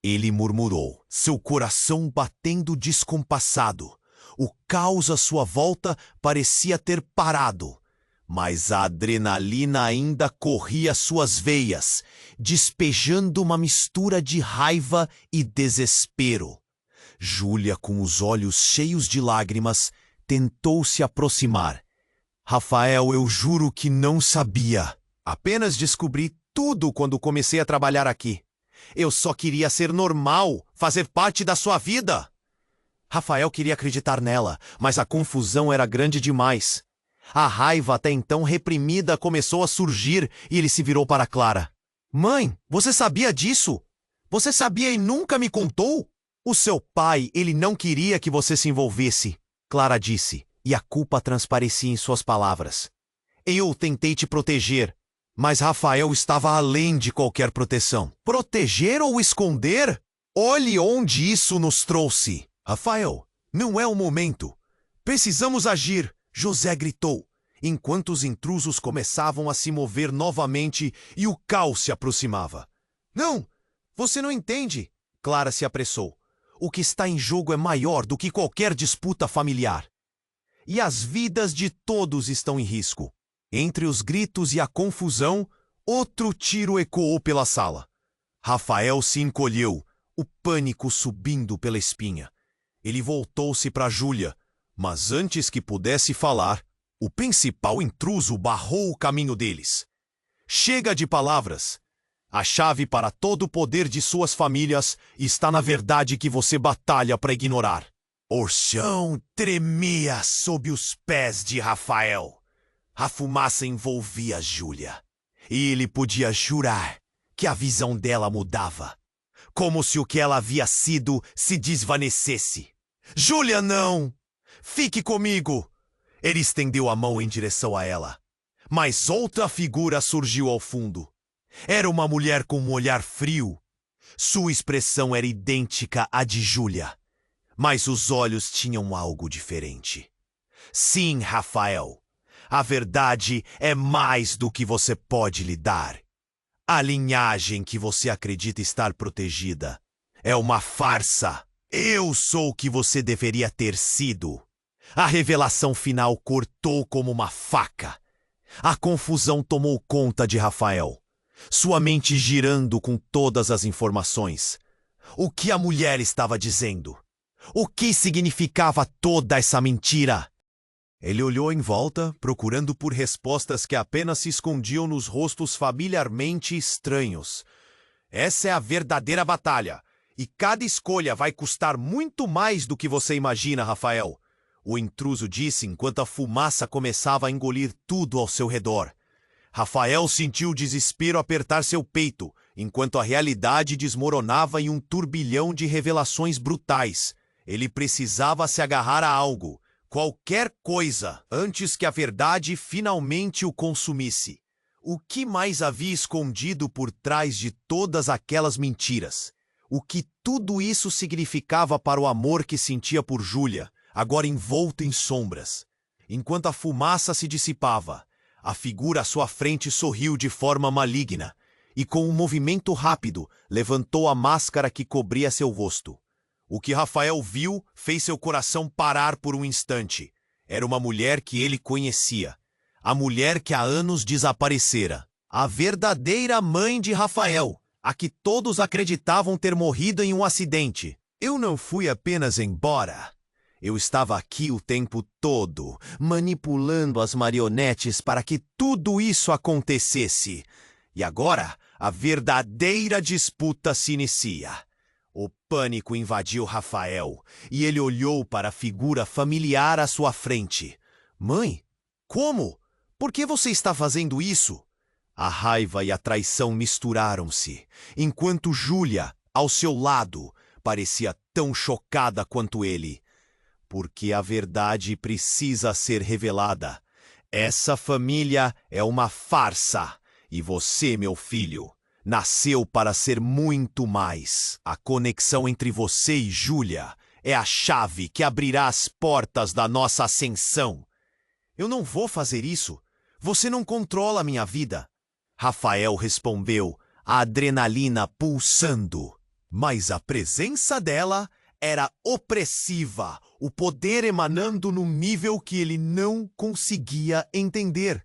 Ele murmurou, seu coração batendo descompassado. O caos à sua volta parecia ter parado, mas a adrenalina ainda corria suas veias, despejando uma mistura de raiva e desespero. Júlia, com os olhos cheios de lágrimas, tentou se aproximar. Rafael, eu juro que não sabia. Apenas descobri tudo quando comecei a trabalhar aqui. Eu só queria ser normal, fazer parte da sua vida. Rafael queria acreditar nela, mas a confusão era grande demais. A raiva até então reprimida começou a surgir e ele se virou para Clara. Mãe, você sabia disso? Você sabia e nunca me contou? O seu pai, ele não queria que você se envolvesse, Clara disse, e a culpa transparecia em suas palavras. Eu tentei te proteger, mas Rafael estava além de qualquer proteção. Proteger ou esconder? Olhe onde isso nos trouxe. Rafael, não é o momento. Precisamos agir, José gritou, enquanto os intrusos começavam a se mover novamente e o caos se aproximava. Não, você não entende, Clara se apressou. O que está em jogo é maior do que qualquer disputa familiar. E as vidas de todos estão em risco. Entre os gritos e a confusão, outro tiro ecoou pela sala. Rafael se encolheu, o pânico subindo pela espinha. Ele voltou-se para Júlia, mas antes que pudesse falar, o principal intruso barrou o caminho deles. Chega de palavras. A chave para todo o poder de suas famílias está na verdade que você batalha para ignorar. O chão tremia sob os pés de Rafael. A fumaça envolvia Júlia, e ele podia jurar que a visão dela mudava, como se o que ela havia sido se desvanecesse. Júlia, não! Fique comigo! Ele estendeu a mão em direção a ela, mas outra figura surgiu ao fundo. Era uma mulher com um olhar frio. Sua expressão era idêntica à de Júlia, mas os olhos tinham algo diferente. Sim, Rafael, a verdade é mais do que você pode lhe dar. A linhagem que você acredita estar protegida é uma farsa. Eu sou o que você deveria ter sido. A revelação final cortou como uma faca. A confusão tomou conta de Rafael, sua mente girando com todas as informações. O que a mulher estava dizendo? O que significava toda essa mentira? Ele olhou em volta, procurando por respostas que apenas se escondiam nos rostos familiarmente estranhos. Essa é a verdadeira batalha, e cada escolha vai custar muito mais do que você imagina, Rafael. O intruso disse enquanto a fumaça começava a engolir tudo ao seu redor. Rafael sentiu o desespero apertar seu peito, enquanto a realidade desmoronava em um turbilhão de revelações brutais. Ele precisava se agarrar a algo, qualquer coisa, antes que a verdade finalmente o consumisse. O que mais havia escondido por trás de todas aquelas mentiras? O que tudo isso significava para o amor que sentia por Júlia, agora envolto em sombras? Enquanto a fumaça se dissipava, a figura à sua frente sorriu de forma maligna e, com um movimento rápido, levantou a máscara que cobria seu rosto. O que Rafael viu fez seu coração parar por um instante. Era uma mulher que ele conhecia. A mulher que há anos desaparecera. A verdadeira mãe de Rafael, a que todos acreditavam ter morrido em um acidente. Eu não fui apenas embora. Eu estava aqui o tempo todo, manipulando as marionetes para que tudo isso acontecesse. E agora, a verdadeira disputa se inicia. O pânico invadiu Rafael, e ele olhou para a figura familiar à sua frente. Mãe, como? Por que você está fazendo isso? A raiva e a traição misturaram-se, enquanto Júlia, ao seu lado, parecia tão chocada quanto ele. Porque a verdade precisa ser revelada. Essa família é uma farsa, e você, meu filho, nasceu para ser muito mais. A conexão entre você e Júlia é a chave que abrirá as portas da nossa ascensão. Eu não vou fazer isso. Você não controla minha vida. Rafael respondeu, a adrenalina pulsando. Mas a presença dela era opressiva, o poder emanando num nível que ele não conseguia entender.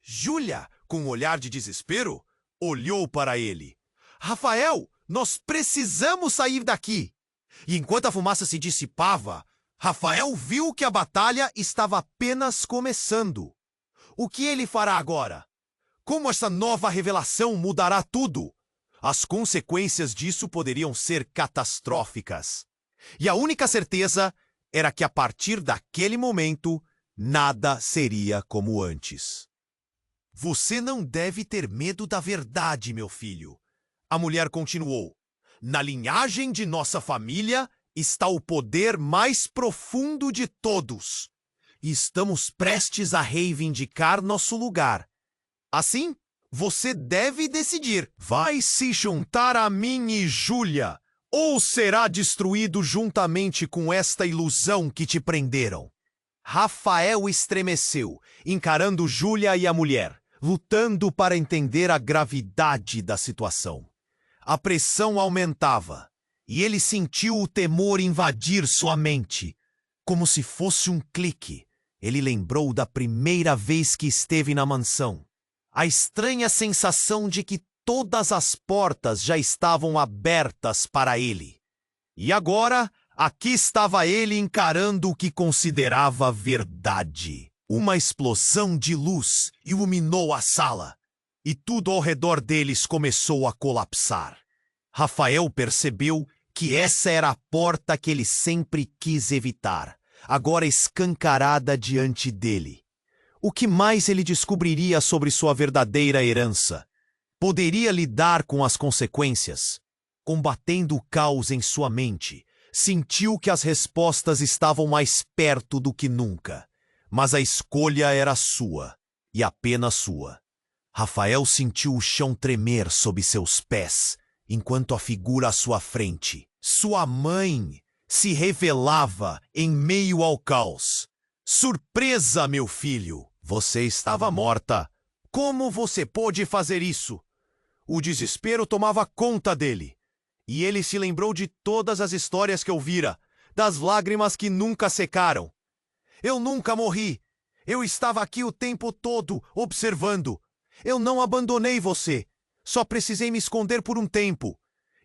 Júlia, com um olhar de desespero, olhou para ele. Rafael, nós precisamos sair daqui. E enquanto a fumaça se dissipava, Rafael viu que a batalha estava apenas começando. O que ele fará agora? Como essa nova revelação mudará tudo? As consequências disso poderiam ser catastróficas. E a única certeza era que a partir daquele momento, nada seria como antes. Você não deve ter medo da verdade, meu filho. A mulher continuou. Na linhagem de nossa família está o poder mais profundo de todos. E estamos prestes a reivindicar nosso lugar. Assim, você deve decidir. Vai se juntar a mim e Júlia, ou será destruído juntamente com esta ilusão que te prenderam? Rafael estremeceu, encarando Júlia e a mulher, lutando para entender a gravidade da situação. A pressão aumentava, e ele sentiu o temor invadir sua mente. Como se fosse um clique, ele lembrou da primeira vez que esteve na mansão. A estranha sensação de que todas as portas já estavam abertas para ele. E agora, aqui estava ele encarando o que considerava verdade. Uma explosão de luz iluminou a sala, e tudo ao redor deles começou a colapsar. Rafael percebeu que essa era a porta que ele sempre quis evitar, agora escancarada diante dele. O que mais ele descobriria sobre sua verdadeira herança? Poderia lidar com as consequências? Combatendo o caos em sua mente, sentiu que as respostas estavam mais perto do que nunca. Mas a escolha era sua, e apenas sua. Rafael sentiu o chão tremer sob seus pés, enquanto a figura à sua frente, sua mãe, se revelava em meio ao caos. Surpresa, meu filho! Você estava morta. Como você pôde fazer isso? O desespero tomava conta dele. E ele se lembrou de todas as histórias que ouvira, das lágrimas que nunca secaram. Eu nunca morri. Eu estava aqui o tempo todo, observando. Eu não abandonei você. Só precisei me esconder por um tempo.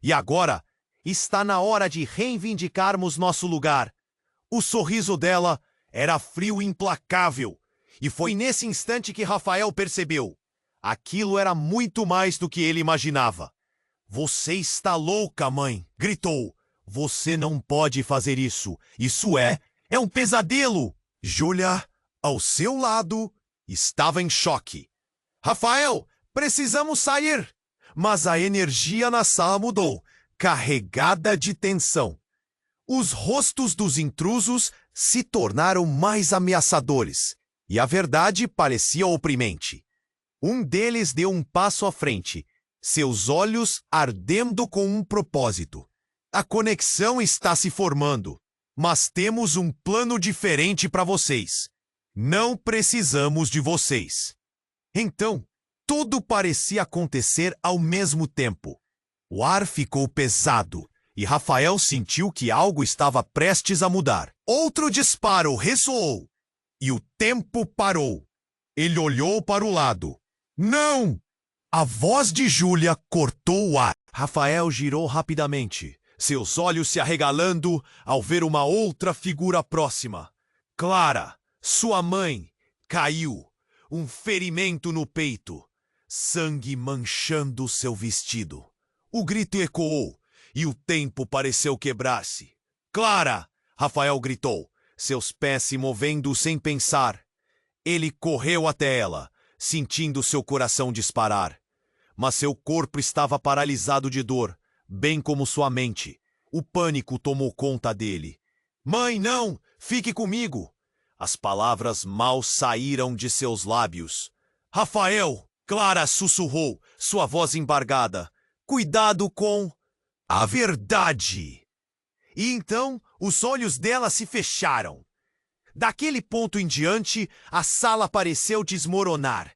E agora, está na hora de reivindicarmos nosso lugar. O sorriso dela era frio e implacável. E foi nesse instante que Rafael percebeu. Aquilo era muito mais do que ele imaginava. Você está louca, mãe! Gritou. Você não pode fazer isso. Isso é um pesadelo! Júlia, ao seu lado, estava em choque. Rafael, precisamos sair! Mas a energia na sala mudou, carregada de tensão. Os rostos dos intrusos se tornaram mais ameaçadores, e a verdade parecia oprimente. Um deles deu um passo à frente, seus olhos ardendo com um propósito. A conexão está se formando, mas temos um plano diferente para vocês. Não precisamos de vocês. Então, tudo parecia acontecer ao mesmo tempo. O ar ficou pesado, e Rafael sentiu que algo estava prestes a mudar. Outro disparo ressoou, e o tempo parou. Ele olhou para o lado. Não! A voz de Júlia cortou o ar. Rafael girou rapidamente, seus olhos se arregalando ao ver uma outra figura próxima. Clara, sua mãe, caiu, um ferimento no peito, sangue manchando seu vestido. O grito ecoou, e o tempo pareceu quebrar-se. Clara! Rafael gritou, seus pés se movendo sem pensar. Ele correu até ela, sentindo seu coração disparar. Mas seu corpo estava paralisado de dor, bem como sua mente. O pânico tomou conta dele. Mãe, não! Fique comigo! As palavras mal saíram de seus lábios. Rafael! Clara sussurrou, sua voz embargada. Cuidado com a verdade! E então, os olhos dela se fecharam. Daquele ponto em diante, a sala pareceu desmoronar.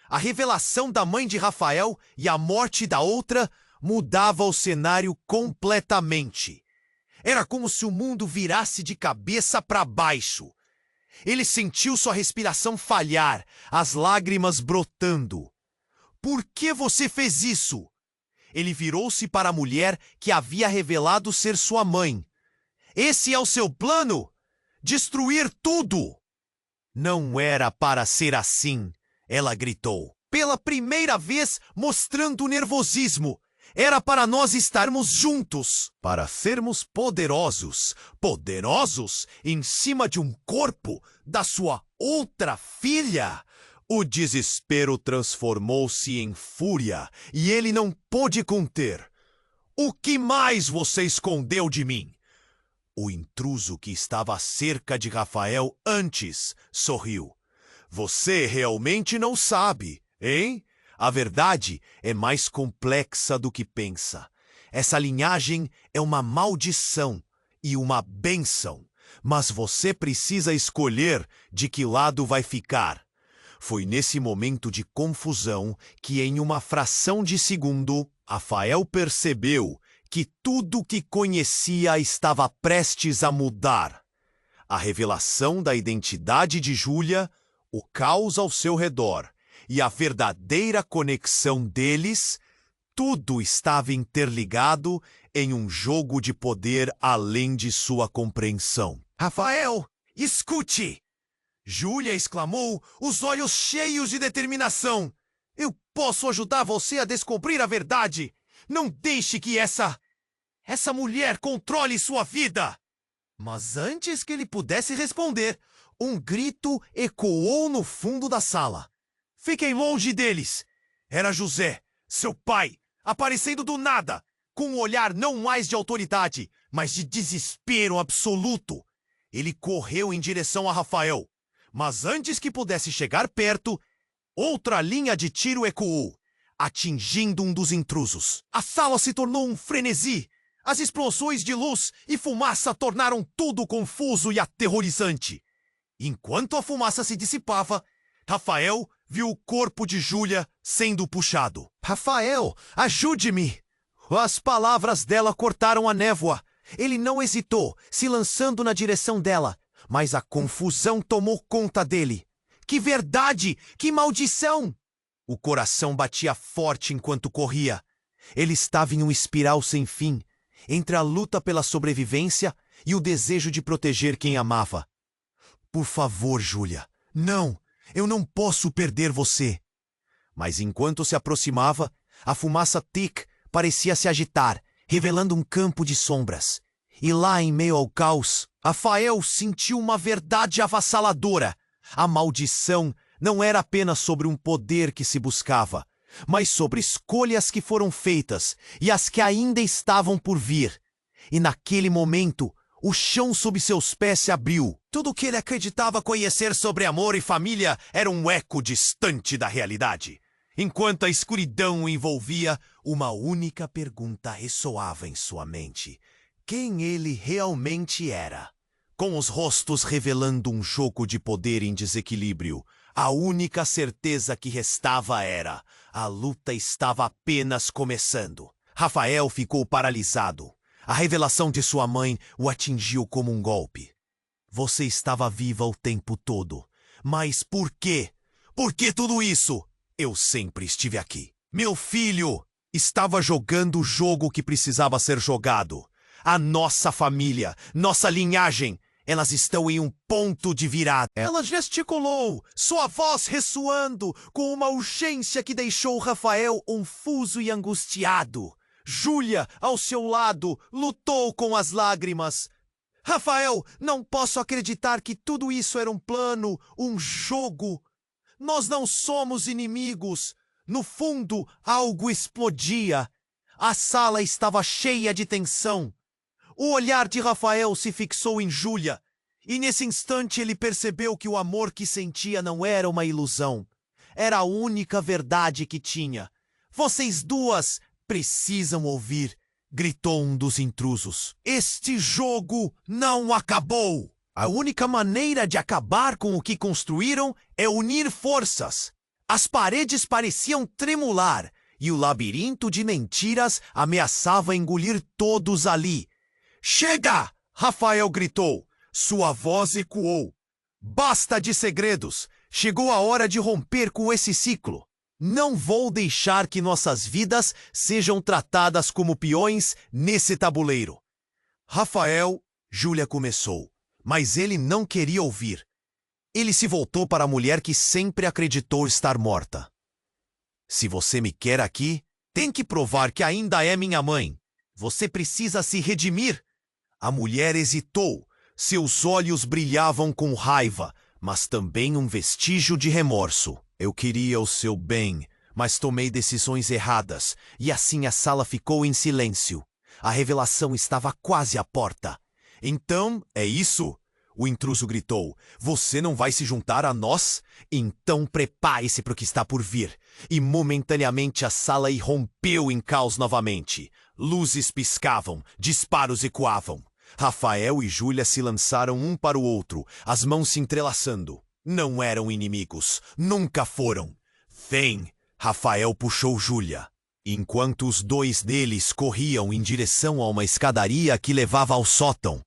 A revelação da mãe de Rafael e a morte da outra mudava o cenário completamente. Era como se o mundo virasse de cabeça para baixo. Ele sentiu sua respiração falhar, as lágrimas brotando. Por que você fez isso? Ele virou-se para a mulher que havia revelado ser sua mãe. Esse é o seu plano? Destruir tudo! Não era para ser assim, ela gritou. Pela primeira vez, mostrando nervosismo. Era para nós estarmos juntos, para sermos poderosos. Poderosos em cima de um corpo da sua outra filha. O desespero transformou-se em fúria e ele não pôde conter. O que mais você escondeu de mim? O intruso que estava cerca de Rafael antes sorriu. Você realmente não sabe, hein? A verdade é mais complexa do que pensa. Essa linhagem é uma maldição e uma bênção, mas você precisa escolher de que lado vai ficar. Foi nesse momento de confusão que, em uma fração de segundo, Rafael percebeu que tudo que conhecia estava prestes a mudar. A revelação da identidade de Júlia, o caos ao seu redor e a verdadeira conexão deles, tudo estava interligado em um jogo de poder além de sua compreensão. Rafael, escute! Júlia exclamou, os olhos cheios de determinação. Eu posso ajudar você a descobrir a verdade. Não deixe que essa mulher controle sua vida. Mas antes que ele pudesse responder, um grito ecoou no fundo da sala. Fiquem longe deles! Era José, seu pai, aparecendo do nada, com um olhar não mais de autoridade, mas de desespero absoluto. Ele correu em direção a Rafael, mas antes que pudesse chegar perto, outra linha de tiro ecoou, atingindo um dos intrusos. A sala se tornou um frenesi. As explosões de luz e fumaça tornaram tudo confuso e aterrorizante. Enquanto a fumaça se dissipava, Rafael viu o corpo de Júlia sendo puxado. Rafael, ajude-me! As palavras dela cortaram a névoa. Ele não hesitou, se lançando na direção dela, mas a confusão tomou conta dele. Que verdade! Que maldição! O coração batia forte enquanto corria. Ele estava em um espiral sem fim, entre a luta pela sobrevivência e o desejo de proteger quem amava. Por favor, Júlia, não! Eu não posso perder você. Mas enquanto se aproximava, a fumaça thick parecia se agitar, revelando um campo de sombras. E lá, em meio ao caos, Rafael sentiu uma verdade avassaladora. A maldição não era apenas sobre um poder que se buscava, mas sobre escolhas que foram feitas e as que ainda estavam por vir. E naquele momento, o chão sob seus pés se abriu. Tudo o que ele acreditava conhecer sobre amor e família era um eco distante da realidade. Enquanto a escuridão o envolvia, uma única pergunta ressoava em sua mente. Quem ele realmente era? Com os rostos revelando um jogo de poder em desequilíbrio, a única certeza que restava era: a luta estava apenas começando. Rafael ficou paralisado. A revelação de sua mãe o atingiu como um golpe. Você estava viva o tempo todo. Mas por quê? Por que tudo isso? Eu sempre estive aqui. Meu filho estava jogando o jogo que precisava ser jogado. A nossa família, nossa linhagem, elas estão em um ponto de virada. Ela gesticulou, sua voz ressoando com uma urgência que deixou Rafael confuso e angustiado. Júlia, ao seu lado, lutou com as lágrimas. Rafael, não posso acreditar que tudo isso era um plano, um jogo. Nós não somos inimigos. No fundo, algo explodia. A sala estava cheia de tensão. O olhar de Rafael se fixou em Júlia, e nesse instante ele percebeu que o amor que sentia não era uma ilusão. Era a única verdade que tinha. Vocês duas precisam ouvir, gritou um dos intrusos. Este jogo não acabou. A única maneira de acabar com o que construíram é unir forças. As paredes pareciam tremular e o labirinto de mentiras ameaçava engolir todos ali. Chega! Rafael gritou. Sua voz ecoou. Basta de segredos! Chegou a hora de romper com esse ciclo. Não vou deixar que nossas vidas sejam tratadas como peões nesse tabuleiro. Rafael, Júlia começou, mas ele não queria ouvir. Ele se voltou para a mulher que sempre acreditou estar morta. Se você me quer aqui, tem que provar que ainda é minha mãe. Você precisa se redimir. A mulher hesitou. Seus olhos brilhavam com raiva, mas também um vestígio de remorso. Eu queria o seu bem, mas tomei decisões erradas, e assim a sala ficou em silêncio. A revelação estava quase à porta. Então, é isso? O intruso gritou. Você não vai se juntar a nós? Então prepare-se para o que está por vir. E momentaneamente a sala irrompeu em caos novamente. Luzes piscavam, disparos ecoavam. Rafael e Júlia se lançaram um para o outro, as mãos se entrelaçando. Não eram inimigos, nunca foram. Vem! Rafael puxou Júlia, enquanto os dois deles corriam em direção a uma escadaria que levava ao sótão.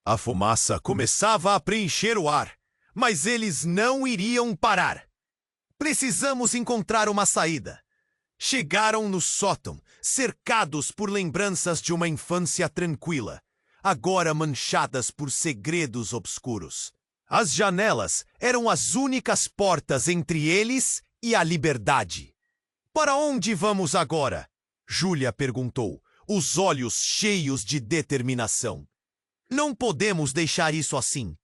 A fumaça começava a preencher o ar, mas eles não iriam parar. Precisamos encontrar uma saída. Chegaram no sótão, cercados por lembranças de uma infância tranquila, agora manchadas por segredos obscuros. As janelas eram as únicas portas entre eles e a liberdade. Para onde vamos agora? Júlia perguntou, os olhos cheios de determinação. Não podemos deixar isso assim.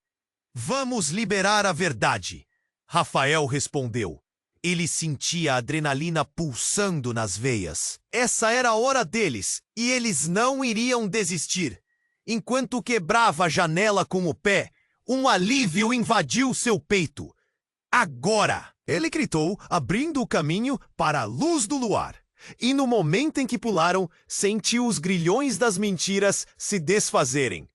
Vamos liberar a verdade. Rafael respondeu. Ele sentia a adrenalina pulsando nas veias. Essa era a hora deles, e eles não iriam desistir. Enquanto quebrava a janela com o pé, um alívio invadiu seu peito. Agora! Ele gritou, abrindo o caminho para a luz do luar. E no momento em que pularam, sentiu os grilhões das mentiras se desfazerem.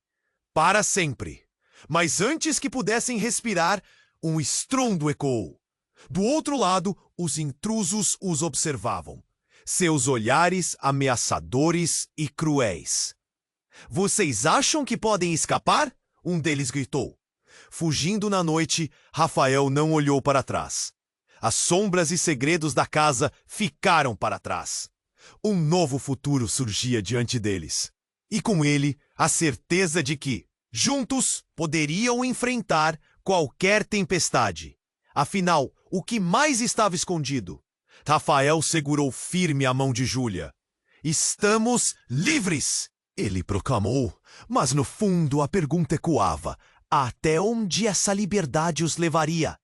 Para sempre. Mas antes que pudessem respirar, um estrondo ecoou. Do outro lado, os intrusos os observavam. Seus olhares ameaçadores e cruéis. Vocês acham que podem escapar? Um deles gritou. Fugindo na noite, Rafael não olhou para trás. As sombras e segredos da casa ficaram para trás. Um novo futuro surgia diante deles. E com ele, a certeza de que, juntos, poderiam enfrentar qualquer tempestade. Afinal, o que mais estava escondido? Rafael segurou firme a mão de Júlia. Estamos livres! Ele proclamou, mas no fundo a pergunta ecoava. Até onde essa liberdade os levaria?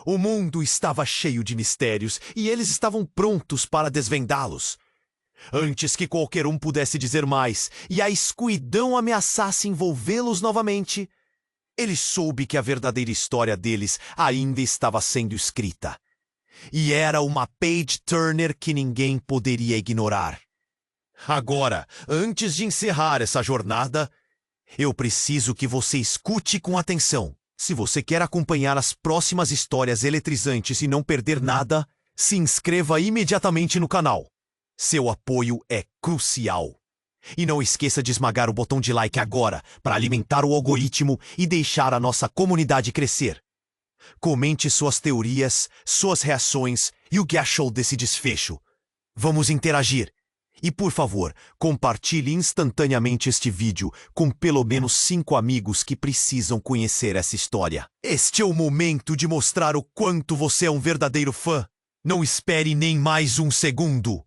O mundo estava cheio de mistérios e eles estavam prontos para desvendá-los. Antes que qualquer um pudesse dizer mais e a escuridão ameaçasse envolvê-los novamente, ele soube que a verdadeira história deles ainda estava sendo escrita. E era uma page turner que ninguém poderia ignorar. Agora, antes de encerrar essa jornada, eu preciso que você escute com atenção. Se você quer acompanhar as próximas histórias eletrizantes e não perder nada, se inscreva imediatamente no canal. Seu apoio é crucial. E não esqueça de esmagar o botão de like agora para alimentar o algoritmo e deixar a nossa comunidade crescer. Comente suas teorias, suas reações e o que achou desse desfecho. Vamos interagir. E por favor, compartilhe instantaneamente este vídeo com pelo menos 5 amigos que precisam conhecer essa história. Este é o momento de mostrar o quanto você é um verdadeiro fã. Não espere nem mais um segundo.